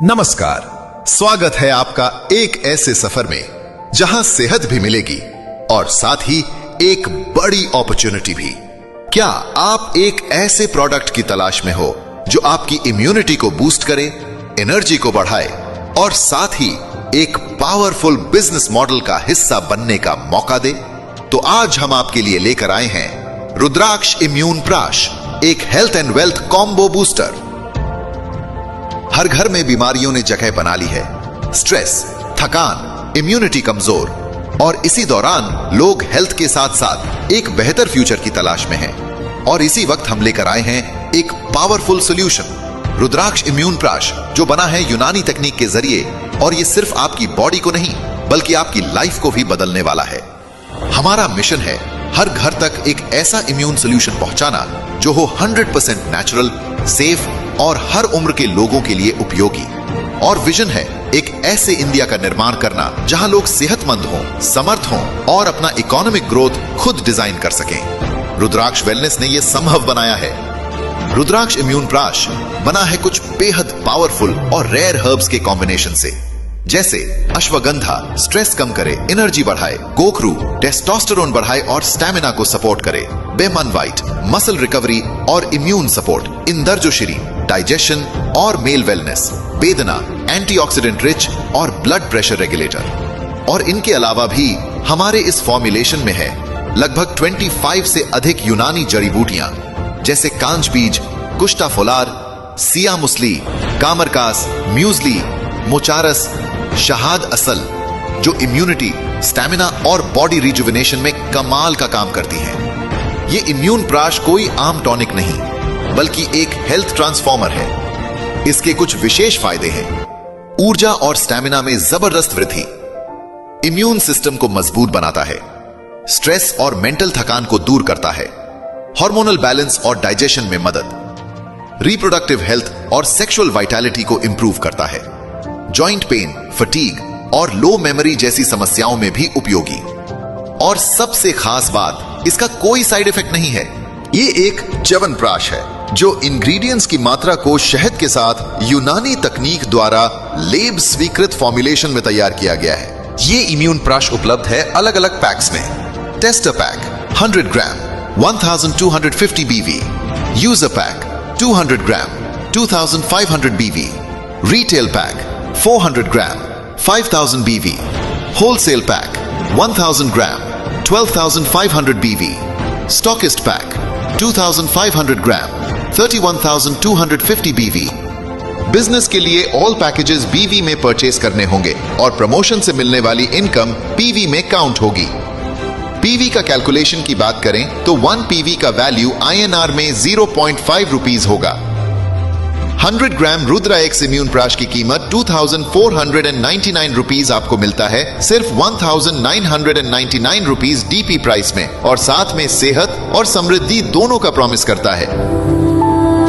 नमस्कार, स्वागत है आपका एक ऐसे सफर में जहां सेहत भी मिलेगी और साथ ही एक बड़ी अपॉर्चुनिटी भी। क्या आप एक ऐसे प्रोडक्ट की तलाश में हो जो आपकी इम्यूनिटी को बूस्ट करे, एनर्जी को बढ़ाए और साथ ही एक पावरफुल बिजनेस मॉडल का हिस्सा बनने का मौका दे? तो आज हम आपके लिए लेकर आए हैं रुद्राक्ष इम्यून प्राश, एक health and wealth combo booster. हर घर में बीमारियों ने जगह बना ली है। स्ट्रेस, थकान, इम्यूनिटी कमजोर और इसी दौरान लोग हेल्थ के साथ साथ एक बेहतर फ्यूचर की तलाश में हैं। और इसी वक्त हम लेकर आए हैं एक पावरफुल सॉल्यूशन, रुद्राक्ष इम्यून प्राश, जो बना है यूनानी तकनीक के जरिए। और ये सिर्फ आपकी बॉडी को नहीं बल्कि आपकी लाइफ को भी बदलने वाला है। हमारा मिशन है हर घर तक एक ऐसा इम्यून सॉल्यूशन पहुंचाना जो हो 100% नेचुरल, सेफ और हर उम्र के लोगों के लिए उपयोगी। और विजन है एक ऐसे इंडिया का निर्माण करना जहां लोग सेहतमंद हों, समर्थ हों और अपना इकोनॉमिक ग्रोथ खुद डिजाइन कर सकें। रुद्राक्ष वेलनेस ने यह संभव बनाया है। रुद्राक्ष इम्यून प्राश बना है कुछ बेहद पावरफुल और रेयर हर्ब्स के कॉम्बिनेशन से, जैसे अश्वगंधा स्ट्रेस कम करे, एनर्जी बढ़ाए, गोखरू टेस्टोस्टेरोन बढ़ाए और स्टैमिना को सपोर्ट करे, बेमन व्हाइट मसल रिकवरी और इम्यून सपोर्ट, इंदरजोशिरी डाइजेशन और मेल वेलनेस, बेदना एंटीऑक्सीडेंट रिच और ब्लड प्रेशर रेगुलेटर। और इनके अलावा भी हमारे इस फॉर्मुलेशन में है लगभग 25 से अधिक यूनानी जड़ी बूटियां, जैसे कांच बीज, कुष्टा फोलार, सिया मुसली, कामरकास, म्यूजली, मोचारस, शहाद असल, जो इम्यूनिटी, स्टैमिना और बॉडी रिजुविनेशन में कमाल का काम करती है। ये इम्यून प्राश कोई आम टॉनिक नहीं बल्कि एक हेल्थ ट्रांसफॉर्मर है। इसके कुछ विशेष फायदे हैं। ऊर्जा और स्टैमिना में जबरदस्त वृद्धि, इम्यून सिस्टम को मजबूत बनाता है, स्ट्रेस और मेंटल थकान को दूर करता है, हार्मोनल बैलेंस और डाइजेशन में मदद, रिप्रोडक्टिव हेल्थ और सेक्सुअल वाइटैलिटी को इंप्रूव करता है, जॉइंट पेन, फटीग और लो मेमोरी जैसी समस्याओं में भी उपयोगी। और सबसे खास बात, इसका कोई साइड इफेक्ट नहीं है। ये एक च्यवनप्राश है जो इंग्रेडिएंट्स की मात्रा को शहद के साथ यूनानी तकनीक द्वारा लेब स्वीकृत फॉर्मुलेशन में तैयार किया गया है। ये इम्यून प्राश उपलब्ध है अलग अलग पैक्स में। टेस्टर पैक 100 ग्राम 1250 BV, यूजर पैक 200 ग्राम 2500 BV, रिटेल पैक 400 ग्राम 5000 BV, होलसेल पैक 1000 ग्राम 12500 BV, स्टॉकिस्ट पैक 2500 ग्राम 31250 BV। बिजनेस के लिए ऑल पैकेजेस BV में परचेस करने होंगे और प्रमोशन से मिलने वाली इनकम PV में काउंट होगी। PV का कैलकुलेशन की बात करें तो 1 PV का वैल्यू INR में 0.5 रुपीज होगा। 100 ग्राम रुद्रा एक्स इम्यून प्राश की कीमत 2499 रुपीज आपको मिलता है सिर्फ 1999 रुपीज DP प्राइस में, और साथ में सेहत और समृद्धि दोनों का प्रॉमिस करता है।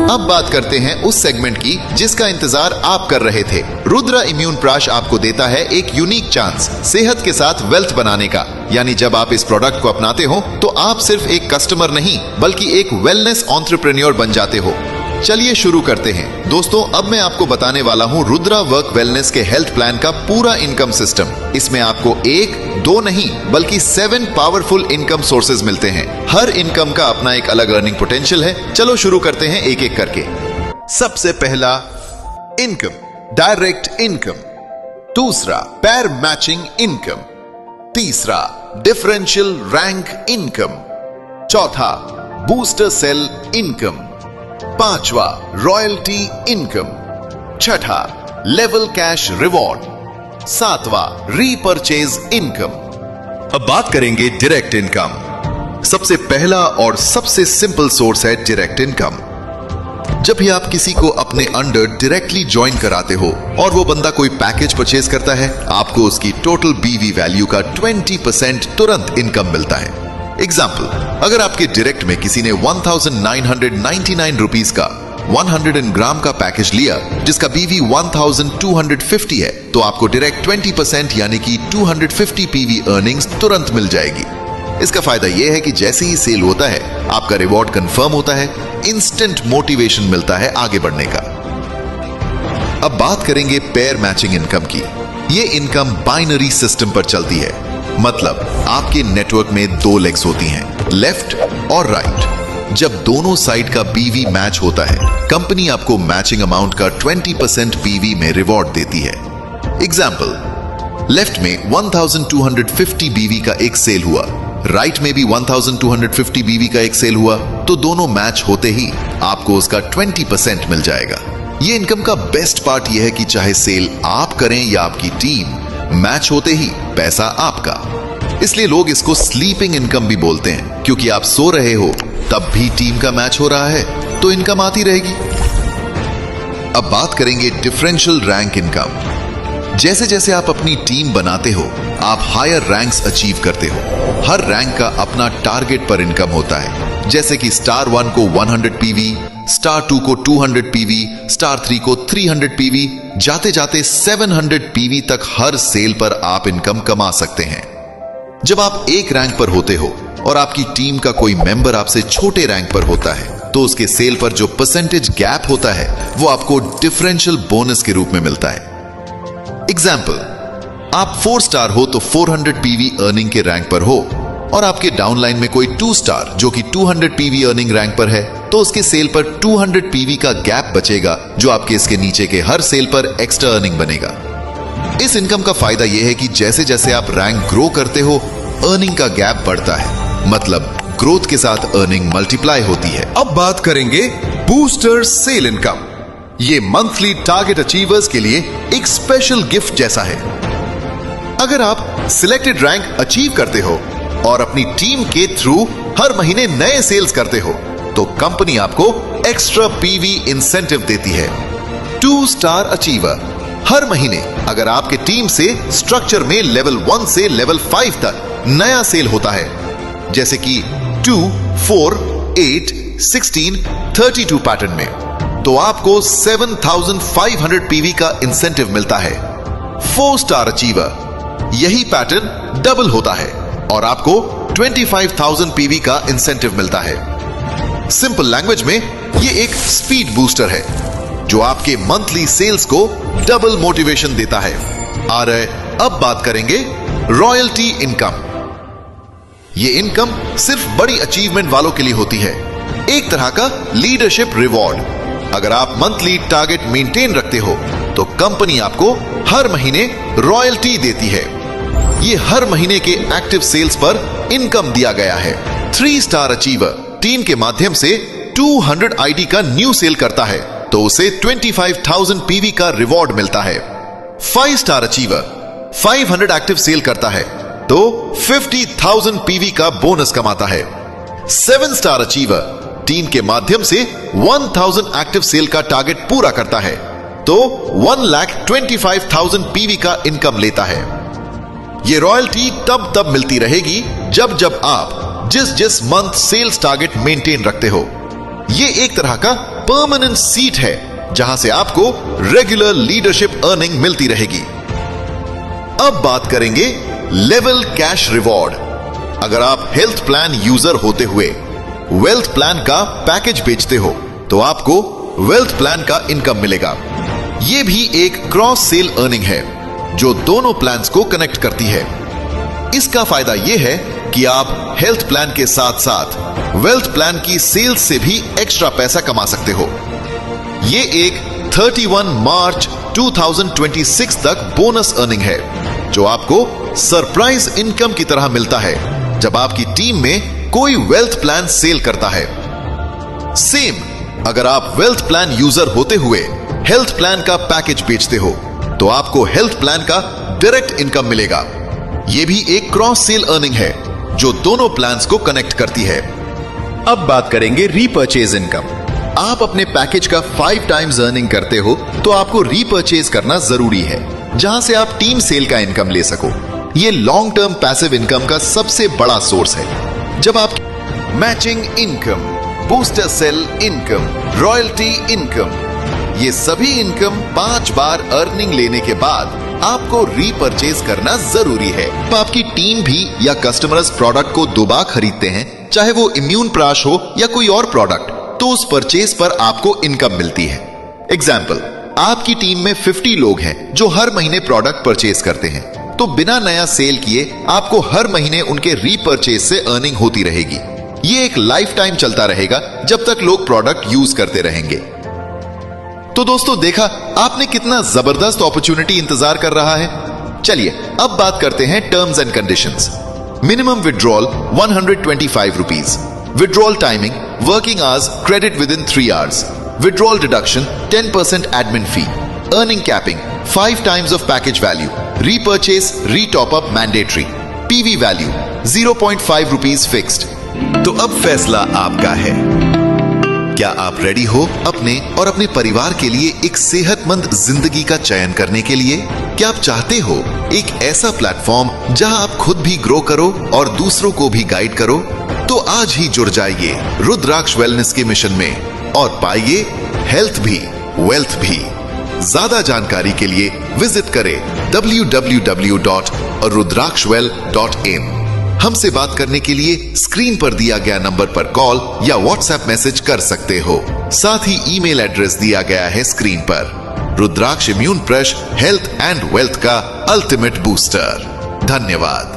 अब बात करते हैं उस सेगमेंट की जिसका इंतजार आप कर रहे थे। रुद्रा इम्यून प्राश आपको देता है एक यूनिक चांस सेहत के साथ वेल्थ बनाने का। यानी जब आप इस प्रोडक्ट को अपनाते हो तो आप सिर्फ एक कस्टमर नहीं बल्कि एक वेलनेस एंटरप्रेन्योर बन जाते हो। चलिए शुरू करते हैं। दोस्तों, अब मैं आपको बताने वाला हूं रुद्रा वर्क वेलनेस के हेल्थ प्लान का पूरा इनकम सिस्टम। इसमें आपको 1, 2 नहीं बल्कि 7 पावरफुल इनकम सोर्सेज मिलते हैं। हर इनकम का अपना एक अलग अर्निंग पोटेंशियल है। चलो शुरू करते हैं एक एक करके। सबसे पहला, इनकम, डायरेक्ट इनकम। दूसरा, पैर मैचिंग इनकम। तीसरा, डिफरेंशियल रैंक इनकम। चौथा, बूस्टर सेल इनकम। पांचवा, रॉयल्टी इनकम। छठा, लेवल कैश रिवॉर्ड। सातवां, रीपरचेज इनकम। अब बात करेंगे डायरेक्ट इनकम। सबसे पहला और सबसे सिंपल सोर्स है डायरेक्ट इनकम। जब भी आप किसी को अपने अंडर डायरेक्टली ज्वाइन कराते हो और वो बंदा कोई पैकेज परचेज करता है, आपको उसकी टोटल BV वैल्यू का 20% तुरंत इनकम मिलता है। एग्जाम्पल, अगर आपके डायरेक्ट में किसी ने 1999 रुपीज का 100 ग्राम का पैकेज लिया जिसका BV 1250 है, तो आपको डायरेक्ट 20% यानी कि 250 PV अर्निंग्स तुरंत मिल जाएगी। इसका फायदा यह है कि जैसे ही सेल होता है आपका रिवॉर्ड कंफर्म होता है, इंस्टेंट मोटिवेशन मिलता है आगे बढ़ने का। अब बात करेंगे पेयर मैचिंग इनकम की। ये इनकम बाइनरी सिस्टम पर चलती है, मतलब आपके नेटवर्क में दो लेग्स होती हैं, लेफ्ट और राइट। जब दोनों साइड का पीवी मैच होता है, कंपनी आपको मैचिंग अमाउंट का 20% पीवी में रिवॉर्ड देती है। एग्जाम्पल, लेफ्ट में 1250 बीवी का एक सेल हुआ, राइट में भी 1250 बीवी का एक सेल हुआ, तो दोनों मैच होते ही आपको उसका 20% मिल जाएगा। ये इनकम का बेस्ट पार्ट यह है कि चाहे सेल आप करें या आपकी टीम, मैच होते ही पैसा आपका। इसलिए लोग इसको स्लीपिंग इनकम भी बोलते हैं, क्योंकि आप सो रहे हो तब भी टीम का मैच हो रहा है तो इनकम आती रहेगी। अब बात करेंगे डिफरेंशियल रैंक इनकम। जैसे जैसे आप अपनी टीम बनाते हो, आप हायर रैंक्स अचीव करते हो। हर रैंक का अपना टारगेट पर इनकम होता है, जैसे कि स्टार 1 को 100 पीवी, स्टार 2 को 200 पीवी, स्टार 3 को 300 पीवी, जाते जाते 700 पीवी तक हर सेल पर आप इनकम कमा सकते हैं। जब आप एक रैंक पर होते हो और आपकी टीम का कोई मेंबर आपसे छोटे रैंक पर होता है, तो उसके सेल पर जो परसेंटेज गैप होता है वो आपको डिफरेंशियल बोनस के रूप में मिलता है। एग्जाम्पल, आप 4 स्टार हो तो 400 पीवी अर्निंग के रैंक पर हो, और आपके डाउनलाइन में कोई 2 स्टार जो कि 200 पीवी अर्निंग रैंक पर है, तो उसके सेल पर 200 पीवी का गैप बचेगा, जो आपके इसके नीचे के हर सेल पर एक्स्ट्रा अर्निंग बनेगा। इस इनकम का फायदा यह है कि जैसे जैसे आप रैंक ग्रो करते हो, अर्निंग का गैप बढ़ता है, मतलब ग्रोथ के साथ अर्निंग मल्टीप्लाई होती है। अब बात करेंगे बूस्टर सेल इनकम। ये मंथली टारगेट अचीवर्स के लिए एक स्पेशल गिफ्ट जैसा है। अगर आप सिलेक्टेड रैंक अचीव करते हो और अपनी टीम के थ्रू हर महीने नए सेल्स करते हो, तो कंपनी आपको एक्स्ट्रा पीवी इंसेंटिव देती है। 2 स्टार अचीवर, हर महीने अगर आपके टीम से स्ट्रक्चर में लेवल 1 से लेवल 5 तक नया सेल होता है, जैसे कि 2, 4, 8, 16, 32 पैटर्न में, तो आपको 7500 पीवी का इंसेंटिव मिलता है। 4 स्टार अचीवर, यही पैटर्न डबल होता है और आपको 25,000 पीवी का इंसेंटिव मिलता है। सिंपल लैंग्वेज में ये एक स्पीड बूस्टर है, जो आपके मंथली सेल्स को डबल मोटिवेशन देता है। और अब बात करेंगे रॉयल्टी इनकम। ये इनकम सिर्फ बड़ी अचीवमेंट वालों के लिए होती है, एक तरह का लीडरशिप रिवॉर्ड। अगर आप मंथली टारगेट मेंटेन रखते हो, तो कंपनी आपको हर महीने रॉयल्टी देती है। ये हर महीने के एक्टिव सेल्स पर इनकम दिया गया है। 3 स्टार अचीवर टीम के माध्यम से 200 आईडी का न्यू सेल करता है, तो उसे 25,000 पीवी का रिवॉर्ड मिलता है। 5 स्टार अचीवर 500 एक्टिव सेल करता है, तो 50,000 पीवी का बोनस कमाता है। 7 स्टार अचीवर टीम के माध्यम से 1000 एक्टिव सेल का टारगेट पूरा करता है, तो 1,25,000 पीवी का इनकम लेता है। ये रॉयल्टी तब तब मिलती रहेगी जब जब आप जिस जिस मंथ सेल्स टारगेट मेंटेन रखते हो। ये एक तरह का परमानेंट सीट है, जहां से आपको रेगुलर लीडरशिप अर्निंग मिलती रहेगी। अब बात करेंगे लेवल कैश रिवॉर्ड। अगर आप हेल्थ प्लान यूजर होते हुए वेल्थ प्लान का पैकेज बेचते हो, तो आपको वेल्थ प्लान का इनकम मिलेगा। यह भी एक क्रॉस सेल अर्निंग है, जो दोनों प्लान्स को कनेक्ट करती है। इसका फायदा यह है कि आप हेल्थ प्लान के साथ साथ वेल्थ प्लान की सेल्स से भी एक्स्ट्रा पैसा कमा सकते हो। यह एक 31 मार्च 2026 तक बोनस अर्निंग है, जो आपको सरप्राइज इनकम की तरह मिलता है जब आपकी टीम में कोई वेल्थ प्लान सेल करता है। सेम, अगर आप वेल्थ प्लान यूजर होते हुए हेल्थ प्लान का पैकेज बेचते हो, तो आपको हेल्थ प्लान का डायरेक्ट इनकम मिलेगा। यह भी एक क्रॉस सेल अर्निंग है, जो दोनों प्लान्स को कनेक्ट करती है। अब बात करेंगे रीपर्चेज इनकम। आप अपने पैकेज का 5 टाइम्स अर्निंग करते हो, तो आपको रीपर्चेज करना जरूरी है, जहां से आप टीम सेल का इनकम ले सको। यह लॉन्ग टर्म पैसिव इनकम का सबसे बड़ा सोर्स है। जब आप matching income, booster sale income, royalty income, ये सभी इनकम 5 बार अर्निंग लेने के बाद आपको रीपर्चेज करना जरूरी है। तो आपकी टीम भी या कस्टमर्स प्रोडक्ट को 2 बार खरीदते हैं, चाहे वो इम्यून प्राश हो या कोई और प्रोडक्ट, तो उस परचेज पर आपको इनकम मिलती है। एग्जाम्पल, आपकी टीम में 50 लोग हैं जो हर महीने प्रोडक्ट परचेज करते हैं, तो बिना नया सेल किए आपको हर महीने उनके रीपरचेज से अर्निंग होती रहेगी। ये एक लाइफ टाइम चलता रहेगा जब तक लोग प्रोडक्ट यूज करते रहेंगे। तो दोस्तों, देखा आपने कितना जबरदस्त अपॉर्चुनिटी इंतजार कर रहा है। चलिए अब बात करते हैं terms and conditions. Minimum withdrawal 125 rupees, withdrawal timing working hours, credit with in 3 hours, withdrawal deduction 10% admin fee, earning capping 5 times of package value, repurchase re-top up mandatory, PV value 0.5 rupees fixed। तो अब फैसला आपका है। क्या आप ready हो अपने और अपने परिवार के लिए एक सेहतमंद जिंदगी का चयन करने के लिए? क्या आप चाहते हो एक ऐसा प्लेटफॉर्म जहां आप खुद भी ग्रो करो और दूसरों को भी गाइड करो? तो आज ही जुड़ जाइए रुद्राक्ष वेलनेस के मिशन में और पाइए हेल्थ भी वेल्थ भी। ज्यादा जानकारी के लिए विजिट करें www.rudrakshwell.in। हमसे बात करने के लिए स्क्रीन पर दिया गया नंबर पर कॉल या व्हाट्सएप मैसेज कर सकते हो। साथ ही ईमेल एड्रेस दिया गया है स्क्रीन पर। Rudraksh immune prash health and wealth का अल्टीमेट बूस्टर। धन्यवाद।